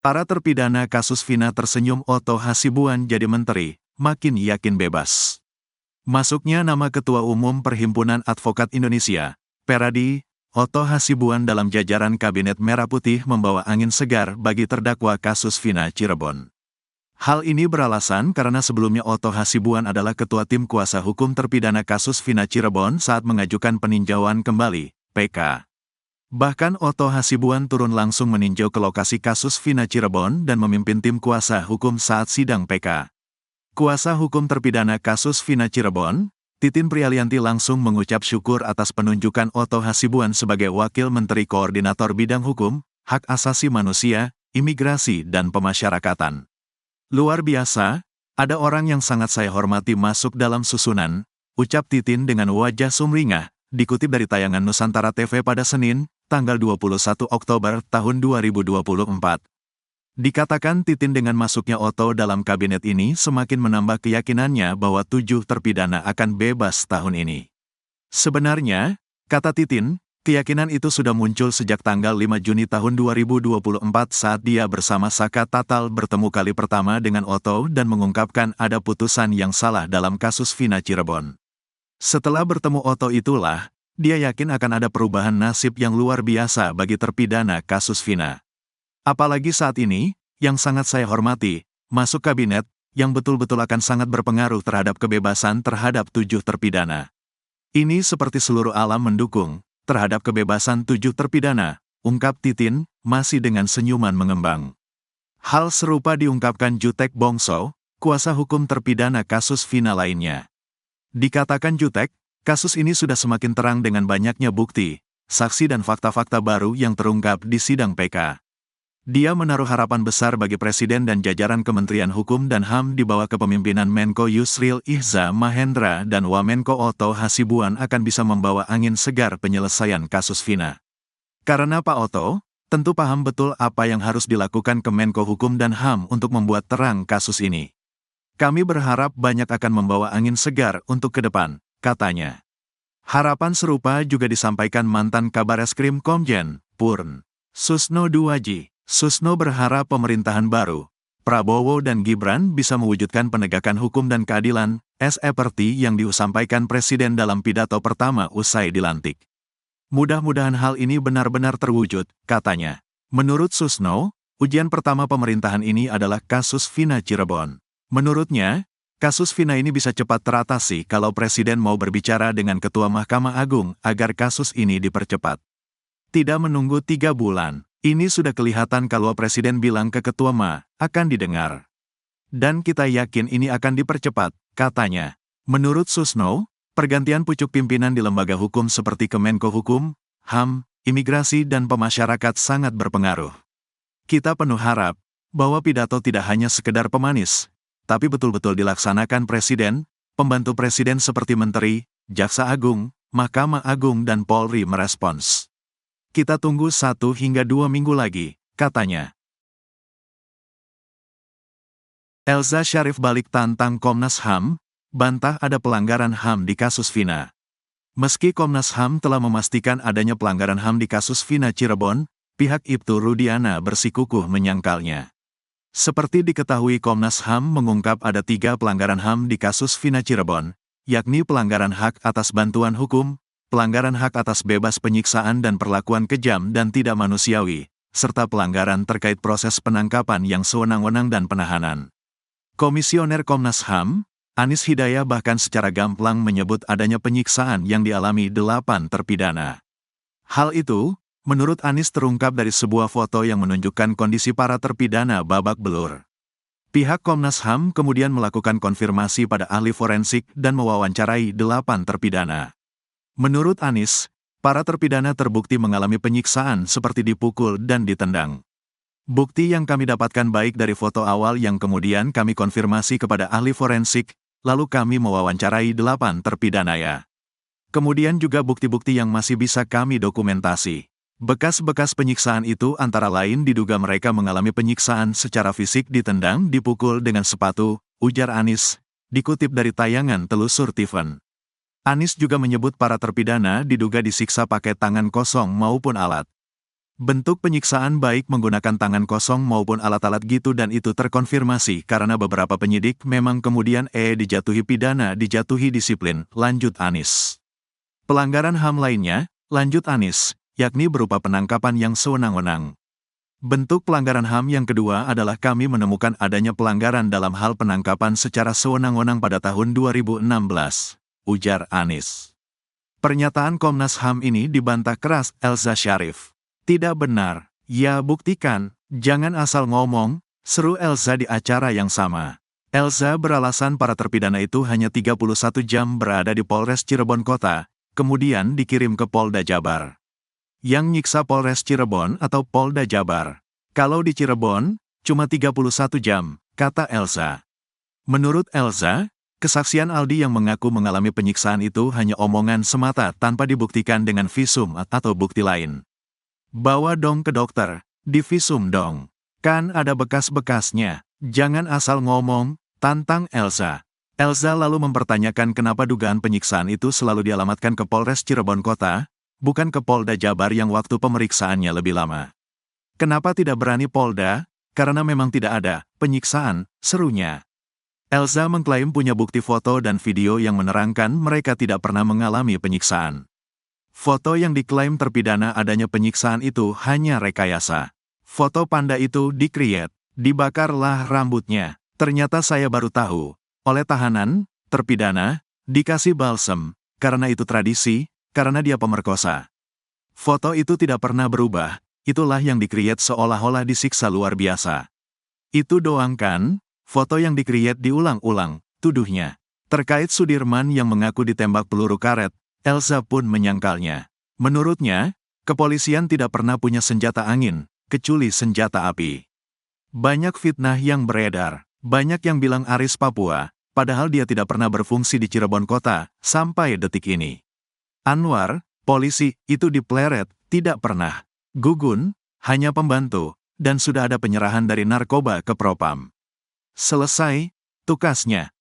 Para terpidana kasus Vina tersenyum. Otto Hasibuan jadi menteri, makin yakin bebas. Masuknya nama Ketua Umum Perhimpunan Advokat Indonesia, Peradi, Otto Hasibuan dalam jajaran Kabinet Merah Putih membawa angin segar bagi terdakwa kasus Vina Cirebon. Hal ini beralasan karena sebelumnya Otto Hasibuan adalah Ketua Tim Kuasa Hukum terpidana kasus Vina Cirebon saat mengajukan peninjauan kembali, PK. Bahkan Otto Hasibuan turun langsung meninjau ke lokasi kasus Vina Cirebon dan memimpin tim kuasa hukum saat sidang PK. Kuasa hukum terpidana kasus Vina Cirebon, Titin Prialianti langsung mengucap syukur atas penunjukan Otto Hasibuan sebagai Wakil Menteri Koordinator Bidang Hukum, Hak Asasi Manusia, Imigrasi dan Pemasyarakatan. Luar biasa, ada orang yang sangat saya hormati masuk dalam susunan, ucap Titin dengan wajah sumringah, dikutip dari tayangan Nusantara TV pada Senin, tanggal 21 Oktober tahun 2024. Dikatakan Titin dengan masuknya Otto dalam kabinet ini semakin menambah keyakinannya bahwa 7 terpidana akan bebas tahun ini. Sebenarnya, kata Titin, keyakinan itu sudah muncul sejak tanggal 5 Juni tahun 2024 saat dia bersama Saka Tatal bertemu kali pertama dengan Otto dan mengungkapkan ada putusan yang salah dalam kasus Vina Cirebon. Setelah bertemu Otto itulah, dia yakin akan ada perubahan nasib yang luar biasa bagi terpidana kasus Vina. Apalagi saat ini, yang sangat saya hormati, masuk kabinet, yang betul-betul akan sangat berpengaruh terhadap kebebasan terhadap 7 terpidana. Ini seperti seluruh alam mendukung, terhadap kebebasan 7 terpidana, ungkap Titin, masih dengan senyuman mengembang. Hal serupa diungkapkan Jutek Bongso, kuasa hukum terpidana kasus Vina lainnya. Dikatakan Jutek, kasus ini sudah semakin terang dengan banyaknya bukti, saksi dan fakta-fakta baru yang terungkap di sidang PK. Dia menaruh harapan besar bagi Presiden dan jajaran Kementerian Hukum dan HAM di bawah kepemimpinan Menko Yusril Ihza Mahendra dan Wamenko Otto Hasibuan akan bisa membawa angin segar penyelesaian kasus Vina. Karena Pak Otto, tentu paham betul apa yang harus dilakukan Kemenko Hukum dan HAM untuk membuat terang kasus ini. Kami berharap banyak akan membawa angin segar untuk ke depan, katanya. Harapan serupa juga disampaikan mantan Kabareskrim Komjen, Purn. Susno Duwaji. Susno berharap pemerintahan baru, Prabowo dan Gibran bisa mewujudkan penegakan hukum dan keadilan, seperti yang disampaikan Presiden dalam pidato pertama usai dilantik. Mudah-mudahan hal ini benar-benar terwujud, katanya. Menurut Susno, ujian pertama pemerintahan ini adalah kasus Vina Cirebon. Menurutnya, kasus Vina ini bisa cepat teratasi kalau Presiden mau berbicara dengan Ketua Mahkamah Agung agar kasus ini dipercepat. Tidak menunggu 3 bulan, ini sudah kelihatan kalau Presiden bilang ke Ketua MA, akan didengar. Dan kita yakin ini akan dipercepat, katanya. Menurut Susno, pergantian pucuk pimpinan di lembaga hukum seperti Kemenko Hukum, HAM, Imigrasi dan Pemasyarakatan sangat berpengaruh. Kita penuh harap bahwa pidato tidak hanya sekedar pemanis, tapi betul-betul dilaksanakan Presiden, pembantu Presiden seperti Menteri, Jaksa Agung, Mahkamah Agung dan Polri merespons. Kita tunggu 1 hingga 2 minggu lagi, katanya. Elza Syarif balik tantang Komnas HAM, bantah ada pelanggaran HAM di kasus Vina. Meski Komnas HAM telah memastikan adanya pelanggaran HAM di kasus Vina Cirebon, pihak Ibtu Rudiana bersikukuh menyangkalnya. Seperti diketahui Komnas HAM mengungkap ada 3 pelanggaran HAM di kasus Vina Cirebon, yakni pelanggaran hak atas bantuan hukum, pelanggaran hak atas bebas penyiksaan dan perlakuan kejam dan tidak manusiawi, serta pelanggaran terkait proses penangkapan yang sewenang-wenang dan penahanan. Komisioner Komnas HAM, Anis Hidayah bahkan secara gamblang menyebut adanya penyiksaan yang dialami 8 terpidana. Hal itu, menurut Anis terungkap dari sebuah foto yang menunjukkan kondisi para terpidana babak belur. Pihak Komnas HAM kemudian melakukan konfirmasi pada ahli forensik dan mewawancarai 8 terpidana. Menurut Anis, para terpidana terbukti mengalami penyiksaan seperti dipukul dan ditendang. Bukti yang kami dapatkan baik dari foto awal yang kemudian kami konfirmasi kepada ahli forensik, lalu kami mewawancarai 8 terpidana ya. Kemudian juga bukti-bukti yang masih bisa kami dokumentasi. Bekas-bekas penyiksaan itu antara lain diduga mereka mengalami penyiksaan secara fisik ditendang, dipukul dengan sepatu, ujar Anis, dikutip dari tayangan telusur Tiffen. Anis juga menyebut para terpidana diduga disiksa pakai tangan kosong maupun alat. Bentuk penyiksaan baik menggunakan tangan kosong maupun alat-alat gitu dan itu terkonfirmasi karena beberapa penyidik memang kemudian dijatuhi pidana dijatuhi disiplin, lanjut Anies. Pelanggaran HAM lainnya, lanjut Anies, yakni berupa penangkapan yang sewenang-wenang. Bentuk pelanggaran HAM yang kedua adalah kami menemukan adanya pelanggaran dalam hal penangkapan secara sewenang-wenang pada tahun 2016, ujar Anies. Pernyataan Komnas HAM ini dibantah keras Elza Syarif. Tidak benar, ya buktikan, jangan asal ngomong, seru Elza di acara yang sama. Elza beralasan para terpidana itu hanya 31 jam berada di Polres Cirebon Kota, kemudian dikirim ke Polda Jabar. Yang nyiksa Polres Cirebon atau Polda Jabar. Kalau di Cirebon, cuma 31 jam, kata Elza. Menurut Elza, kesaksian Aldi yang mengaku mengalami penyiksaan itu hanya omongan semata tanpa dibuktikan dengan visum atau bukti lain. Bawa dong ke dokter, divisum dong. Kan ada bekas-bekasnya, jangan asal ngomong, tantang Elza. Elza lalu mempertanyakan kenapa dugaan penyiksaan itu selalu dialamatkan ke Polres Cirebon Kota, bukan ke Polda Jabar yang waktu pemeriksaannya lebih lama. Kenapa tidak berani Polda? Karena memang tidak ada penyiksaan, serunya. Elza mengklaim punya bukti foto dan video yang menerangkan mereka tidak pernah mengalami penyiksaan. Foto yang diklaim terpidana adanya penyiksaan itu hanya rekayasa. Foto panda itu di-create, dibakarlah rambutnya. Ternyata saya baru tahu, oleh tahanan, terpidana, dikasih balsem, karena itu tradisi, karena dia pemerkosa. Foto itu tidak pernah berubah, itulah yang di-create seolah-olah disiksa luar biasa. Itu doang kan? Foto yang di-create diulang-ulang, tuduhnya. Terkait Sudirman yang mengaku ditembak peluru karet, Elza pun menyangkalnya. Menurutnya, kepolisian tidak pernah punya senjata angin, kecuali senjata api. Banyak fitnah yang beredar, banyak yang bilang Aris Papua, padahal dia tidak pernah berfungsi di Cirebon Kota, sampai detik ini. Anwar, polisi, itu dipleret, tidak pernah. Gugun, hanya pembantu, dan sudah ada penyerahan dari narkoba ke Propam. Selesai, tukasnya,